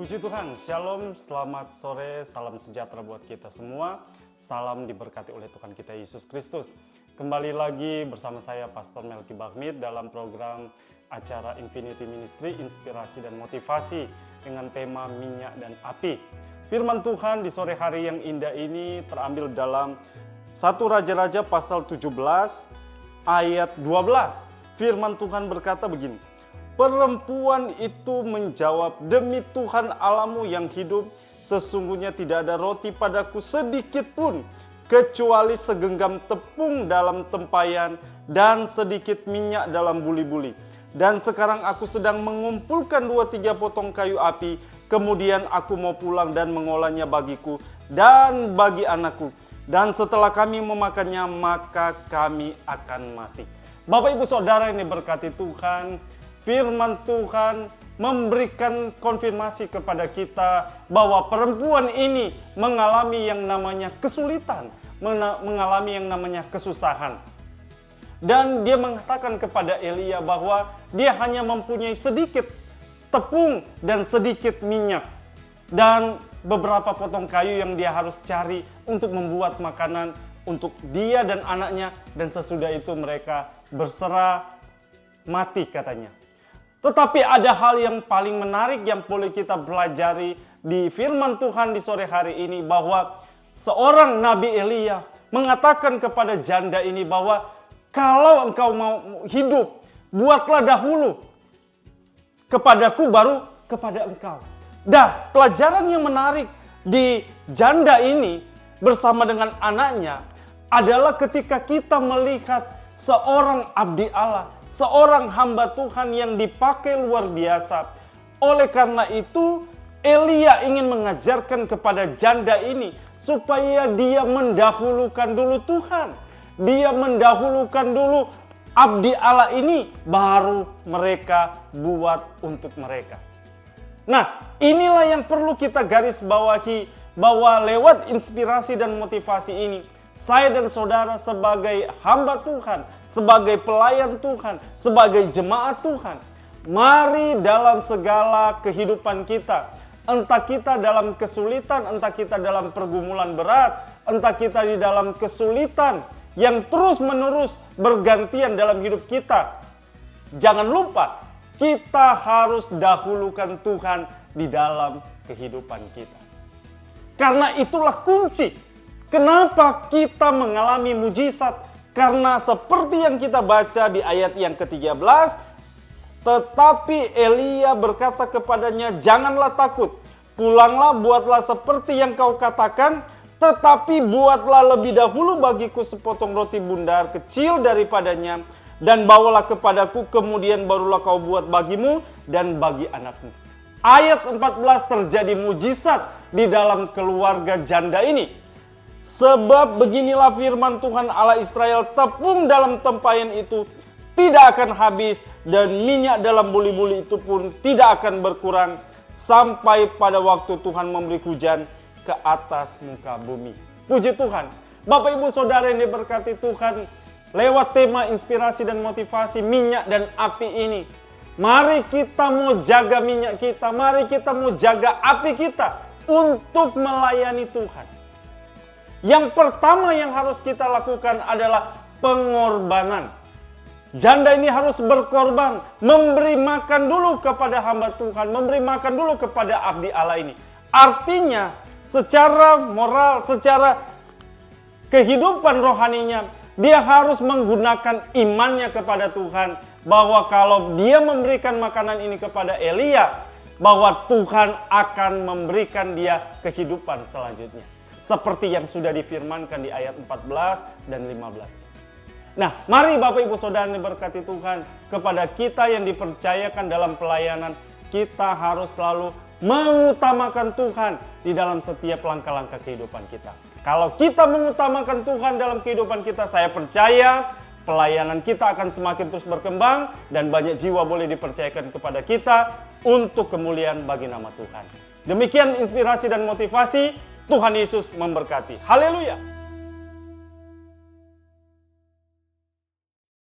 Puji Tuhan, Shalom, selamat sore, salam sejahtera buat kita semua. Salam diberkati oleh Tuhan kita Yesus Kristus. Kembali lagi bersama saya Pastor Melki Bahmid dalam program acara Infinity Ministry, Inspirasi dan Motivasi dengan tema Minyak dan Api. Firman Tuhan di sore hari yang indah ini terambil dalam 1 Raja-Raja pasal 17 ayat 12. Firman Tuhan berkata begini, perempuan itu menjawab, demi Tuhan Allahmu yang hidup, sesungguhnya tidak ada roti padaku sedikit pun, kecuali segenggam tepung dalam tempayan dan sedikit minyak dalam buli-buli. Dan sekarang aku sedang mengumpulkan 2-3 potong kayu api, kemudian aku mau pulang dan mengolahnya bagiku dan bagi anakku. Dan setelah kami memakannya, maka kami akan mati. Bapak Ibu Saudara yang diberkati Tuhan, firman Tuhan memberikan konfirmasi kepada kita bahwa perempuan ini mengalami yang namanya kesulitan, mengalami yang namanya kesusahan. Dan dia mengatakan kepada Elia bahwa dia hanya mempunyai sedikit tepung dan sedikit minyak. Dan beberapa potong kayu yang dia harus cari untuk membuat makanan untuk dia dan anaknya. Dan sesudah itu mereka berserah mati katanya. Tetapi ada hal yang paling menarik yang boleh kita pelajari di firman Tuhan di sore hari ini, bahwa seorang Nabi Elia mengatakan kepada janda ini bahwa kalau engkau mau hidup, buatlah dahulu kepadaku baru kepada engkau. Dan pelajaran yang menarik di janda ini bersama dengan anaknya adalah ketika kita melihat seorang abdi Allah, seorang hamba Tuhan yang dipakai luar biasa. Oleh karena itu, Elia ingin mengajarkan kepada janda ini supaya dia mendahulukan dulu Tuhan. Dia mendahulukan dulu abdi Allah ini, baru mereka buat untuk mereka. Nah, inilah yang perlu kita garis bawahi, bahwa lewat inspirasi dan motivasi ini, saya dan saudara sebagai hamba Tuhan, sebagai pelayan Tuhan, sebagai jemaat Tuhan, mari dalam segala kehidupan kita, entah kita dalam kesulitan, entah kita dalam pergumulan berat, entah kita di dalam kesulitan yang terus-menerus bergantian dalam hidup kita, jangan lupa kita harus dahulukan Tuhan di dalam kehidupan kita. Karena itulah kunci kenapa kita mengalami mujizat. Karena seperti yang kita baca di ayat yang ke-13, tetapi Elia berkata kepadanya, janganlah takut, pulanglah, buatlah seperti yang kau katakan, tetapi buatlah lebih dahulu bagiku sepotong roti bundar kecil daripadanya, dan bawalah kepadaku, kemudian barulah kau buat bagimu dan bagi anakmu. Ayat 14 terjadi mujizat di dalam keluarga janda ini. Sebab beginilah firman Tuhan Allah Israel, tepung dalam tempayan itu tidak akan habis, dan minyak dalam buli-buli itu pun tidak akan berkurang, sampai pada waktu Tuhan memberi hujan ke atas muka bumi. Puji Tuhan. Bapak Ibu Saudara yang diberkati Tuhan, lewat tema inspirasi dan motivasi minyak dan api ini, mari kita mau jaga minyak kita, mari kita mau jaga api kita untuk melayani Tuhan. Yang pertama yang harus kita lakukan adalah pengorbanan. Janda ini harus berkorban, memberi makan dulu kepada hamba Tuhan, memberi makan dulu kepada abdi Allah ini. Artinya, secara moral, secara kehidupan rohaninya, dia harus menggunakan imannya kepada Tuhan, bahwa kalau dia memberikan makanan ini kepada Elia, bahwa Tuhan akan memberikan dia kehidupan selanjutnya. Seperti yang sudah difirmankan di ayat 14 dan 15. Nah, mari Bapak Ibu Saudara yang diberkati Tuhan, kepada kita yang dipercayakan dalam pelayanan, kita harus selalu mengutamakan Tuhan di dalam setiap langkah-langkah kehidupan kita. Kalau kita mengutamakan Tuhan dalam kehidupan kita, saya percaya pelayanan kita akan semakin terus berkembang dan banyak jiwa boleh dipercayakan kepada kita untuk kemuliaan bagi nama Tuhan. Demikian inspirasi dan motivasi. Tuhan Yesus memberkati. Haleluya.